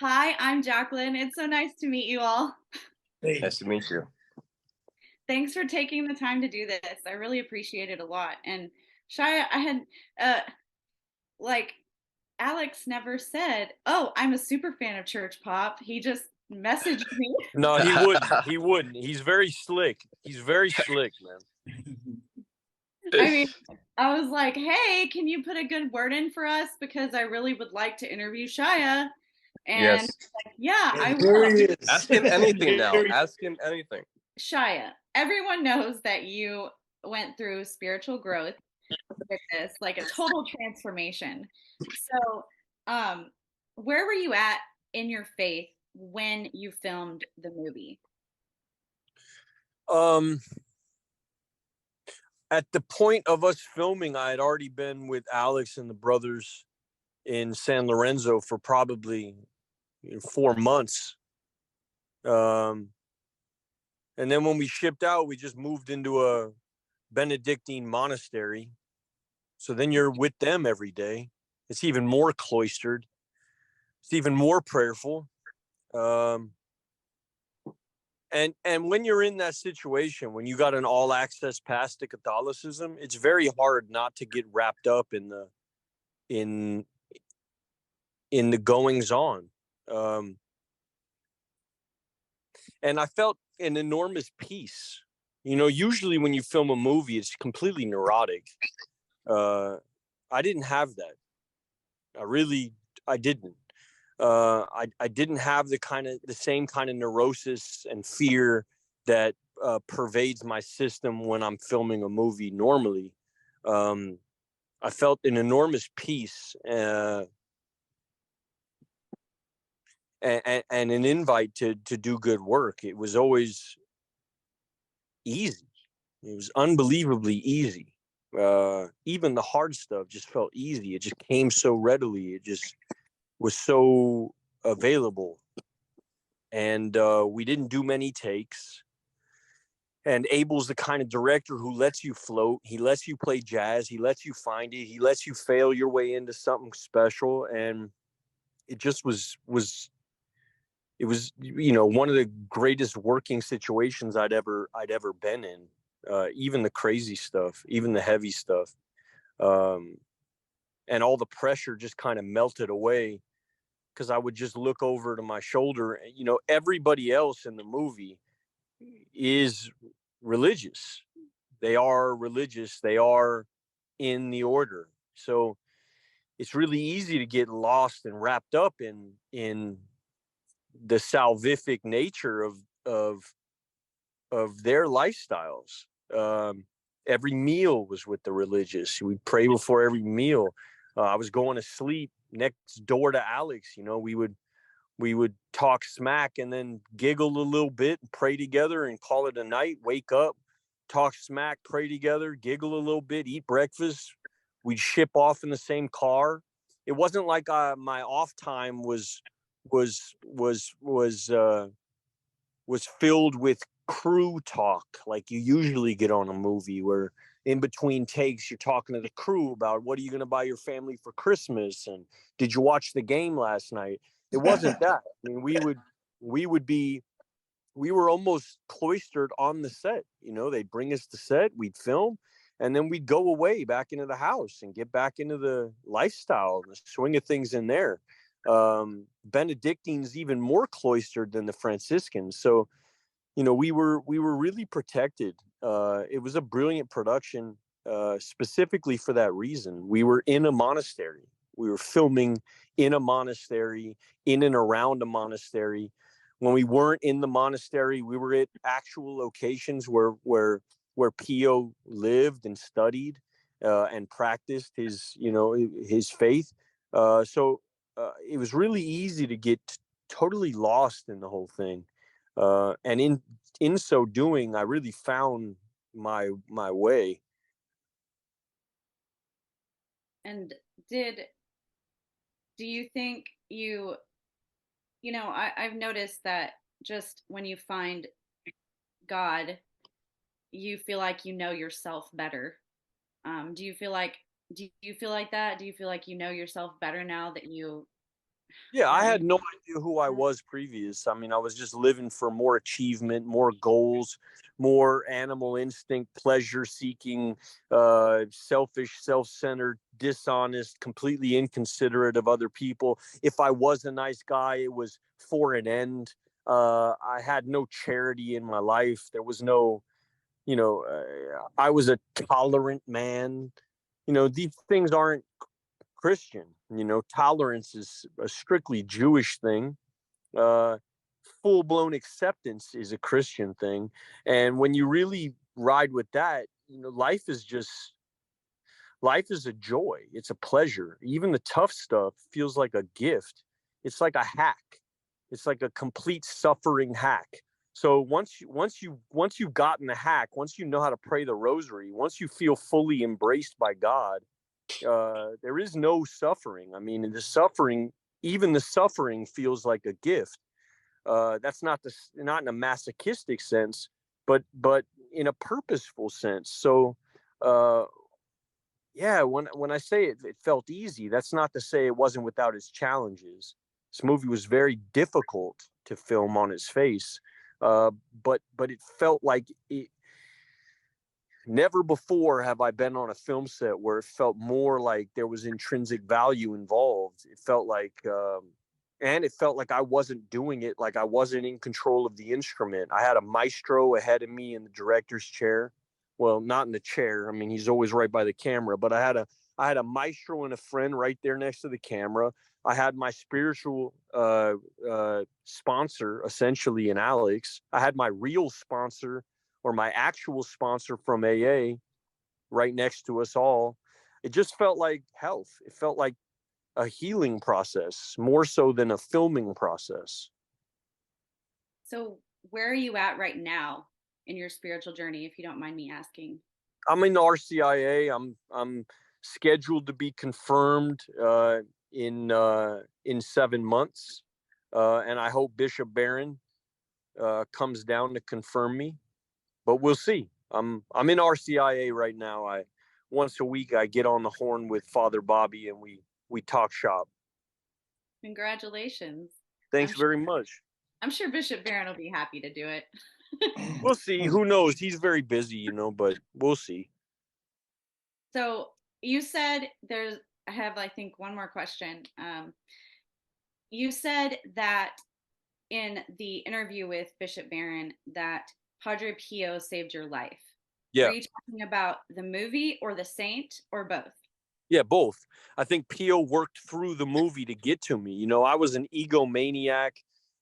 Hi, I'm Jacqueline. It's so nice to meet you all. Hey, Nice to meet you. Thanks for taking the time to do this. I really appreciate it a lot. And Shia, I had uh like Alex never said, "Oh, I'm a super fan of church pop." He just messaged me. no, he wouldn't. He wouldn't. He's very slick. He's very slick, man. I mean, I was like, "Hey, can you put a good word in for us because I really would like to interview Shia." And Yes. like, "Yeah, I And there will." he is. Ask him anything now. There he- Ask him anything. Shia, everyone knows that you went through spiritual growth with this, like a total transformation. So, um, where were you at in your faith when you filmed the movie? Um, at the point of us filming, I had already been with Alex and the brothers in San Lorenzo for probably 4 months. Um, and then when we shipped out, we just moved into a Benedictine monastery. So then you're with them every day. It's even more cloistered. It's even more prayerful. Um, and when you're in that situation, when you got an all access pass to Catholicism, it's very hard not to get wrapped up in in the goings on. Um, and I felt an enormous peace. Usually when you film a movie, it's completely neurotic. I didn't have that. I didn't. I didn't have the same kind of neurosis and fear that pervades my system when I'm filming a movie normally. Um, I felt an enormous peace and an invite to do good work. It was always easy. It was unbelievably easy. Even the hard stuff just felt easy. It just came so readily. It just was so available. And we didn't do many takes. And Abel's the kind of director who lets you float. He lets you play jazz. He lets you find it. He lets you fail your way into something special. And it just was one of the greatest working situations I'd ever been in. Even the crazy stuff, even the heavy stuff, um, and all the pressure just kind of melted away because I would just look over to my shoulder. Everybody else in the movie is religious. They are religious. They are in the order. So it's really easy to get lost and wrapped up in the salvific nature of of their lifestyles. Um, every meal was with the religious. We'd pray before every meal. I was going to sleep next door to Alex. We would talk smack and then giggle a little bit and pray together and call it a night. Wake up, talk smack, pray together, giggle a little bit, eat breakfast. We'd ship off in the same car. It wasn't like my off time was was was uh, was filled with crew talk like you usually get on a movie, where in between takes you're talking to the crew about what are you going to buy your family for Christmas, and did you watch the game last night. It wasn't that. I mean, we were almost cloistered on the set. They'd bring us to set, we'd film, and then we'd go away back into the house and get back into the lifestyle, the swing of things in there. Benedictine's even more cloistered than the Franciscans. So we were really protected. It was a brilliant production, specifically for that reason. We were in a monastery. We were filming in a monastery, in and around a monastery. When we weren't in the monastery, we were at actual locations where Pio lived and studied and practiced his faith. So it was really easy to get totally lost in the whole thing. And in so doing, I really found my way. And did do you think I've noticed that just when you find God, you feel like you know yourself better. Do you feel like that? Do you feel like you know yourself better now that you Yeah, I right? had no idea who I was previous. I mean, I was just living for more achievement, more goals, more animal instinct, pleasure seeking, selfish, self centered, dishonest, completely inconsiderate of other people. If I was a nice guy, it was for an end. I had no charity in my life. There was no, I was a tolerant man. These things aren't Christian. Tolerance is a strictly Jewish thing. Uh, Full blown acceptance is a Christian thing. And when you really ride with that, life is a joy. It's a pleasure. Even the tough stuff feels like a gift. It's like a hack. It's like a complete suffering hack. So once you've gotten the hack, once you know how to pray the rosary, once you feel fully embraced by God, there is no suffering. I mean, even the suffering feels like a gift. That's not in a masochistic sense, but in a purposeful sense. So, uh, yeah, when I say it felt easy, that's not to say it wasn't without its challenges. This movie was very difficult to film on its face, uh, but it felt like it, never before have I been on a film set where it felt more like there was intrinsic value involved. And it felt like I wasn't doing it, like I wasn't in control of the instrument. I had a maestro ahead of me in the director's chair. Well, not in the chair. I mean, he's always right by the camera, but I had a maestro and a friend right there next to the camera. I had my spiritual sponsor, essentially, in Alex. I had my real sponsor, or my actual sponsor from AA, right next to us all. It just felt like health. It felt like a healing process more so than a filming process. So, where are you at right now in your spiritual journey, if you don't mind me asking? I'm in RCIA. I'm scheduled to be confirmed in 7 months, and I hope Bishop Barron comes down to confirm me. But we'll see. I'm in RCIA right now. I Once a week I get on the horn with Father Bobby and we talk shop. Congratulations. I'm Thanks sure, very much. I'm sure Bishop Barron will be happy to do it. We'll see. Who knows? He's very busy, but we'll see. So, you said I have, I think, one more question. You said that in the interview with Bishop Barron that Padre Pio saved your life. Are Yeah. you talking about the movie or the saint or both? Yeah, both. I think Pio worked through the movie to get to me. I was an egomaniac,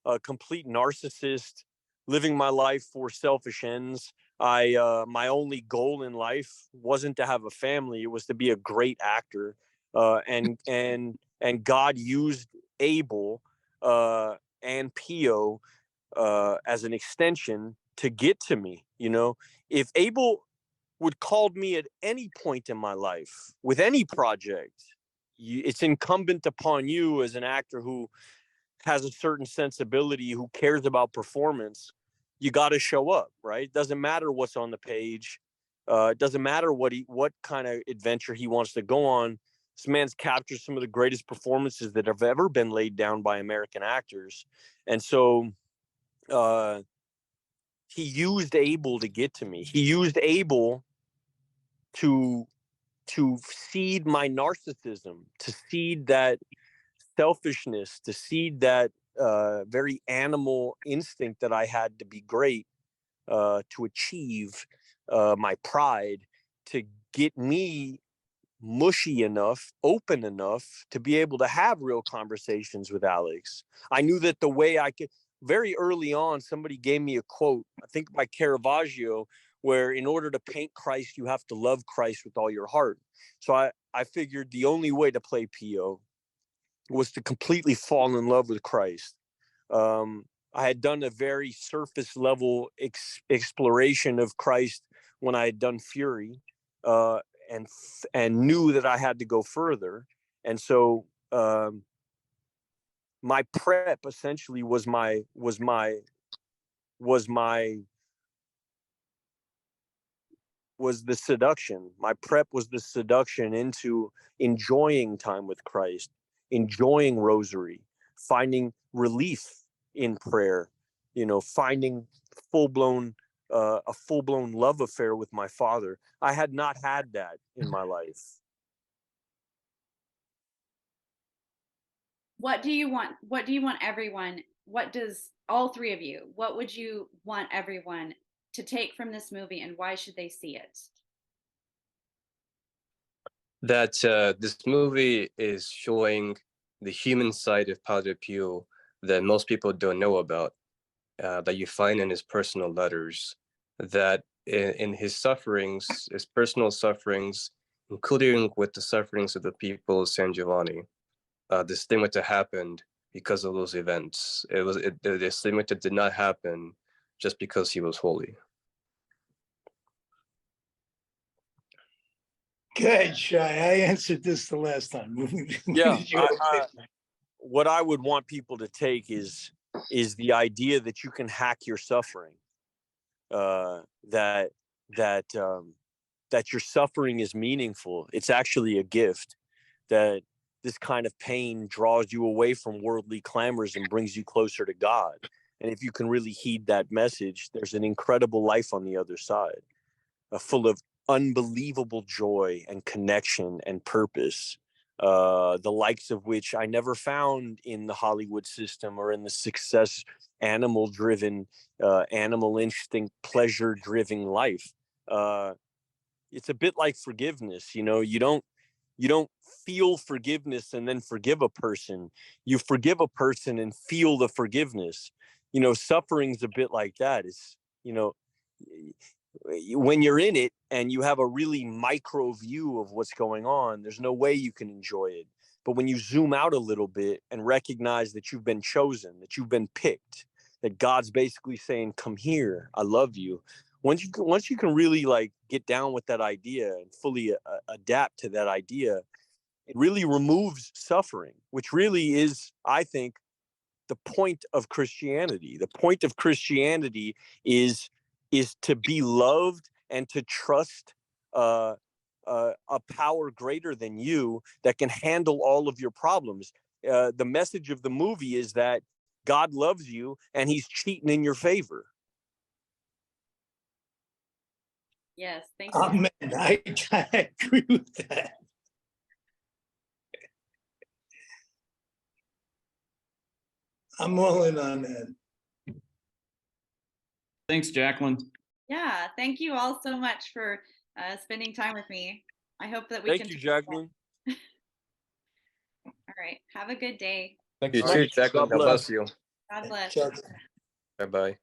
a complete narcissist, living my life for selfish ends. My only goal in life wasn't to have a family; it was to be a great actor. And God used Abel and Pio as an extension to get to me. If Abel would called me at any point in my life with any project, it's incumbent upon you as an actor who has a certain sensibility, who cares about performance. You got to show up, right? It doesn't matter what's on the page. It doesn't matter what kind of adventure he wants to go on. This man's captured some of the greatest performances that have ever been laid down by American actors, and so uh, he used Abel to get to me. He used Abel to seed my narcissism, to seed that selfishness, to seed that very animal instinct that I had to be great, to achieve my pride, to get me mushy enough, open enough to be able to have real conversations with Alex. I knew that the way I could, very early on, somebody gave me a quote, I think by Caravaggio, where in order to paint Christ, you have to love Christ with all your heart. So I figured the only way to play Pio was to completely fall in love with Christ. I had done a very surface level exploration of Christ when I had done Fury, uh, and knew that I had to go further. And so my prep essentially was the seduction. My prep was the seduction into enjoying time with Christ, enjoying rosary, finding relief in prayer, finding full-blown a full-blown love affair with my father. I had not had that in my life. What do you want? What do you want everyone? What does all three of you? What would you want everyone to take from this movie, and why should they see it? That this movie is showing the human side of Padre Pio that most people don't know about, that you find in his personal letters, that in his sufferings, his personal sufferings, including with the sufferings of the people of San Giovanni, the stigmata happened because of those events. The stigmata did not happen just because he was holy. Good, Shia. I answered this the last time. Yeah, what I would want people to take is the idea that you can hack your suffering. That your suffering is meaningful. It's actually a gift. That this kind of pain draws you away from worldly clamors and brings you closer to God. And if you can really heed that message, there's an incredible life on the other side, full of unbelievable joy and connection and purpose, the likes of which I never found in the Hollywood system or in the success animal-driven, animal instinct, pleasure-driven life. It's a bit like forgiveness. You don't feel forgiveness and then forgive a person. You forgive a person and feel the forgiveness. Suffering's a bit like that. It's, when you're in it and you have a really micro view of what's going on, there's no way you can enjoy it. But when you zoom out a little bit and recognize that you've been chosen, that you've been picked, that God's basically saying, come here, I love you. Once you can really get down with that idea and fully adapt to that idea, it really removes suffering, which really is, I think, the point of Christianity. The point of Christianity is to be loved and to trust a power greater than you that can handle all of your problems. The message of the movie is that God loves you and he's cheating in your favor. Yes, thank you. Amen. I agree with that. I'm all in on that. Thanks, Jacqueline. Yeah, thank you all so much for spending time with me. I hope that we Thank can. you, Jacqueline. All right. Have a good day. You too, Jacqueline. God bless you. God bless. Ciao. Bye-bye.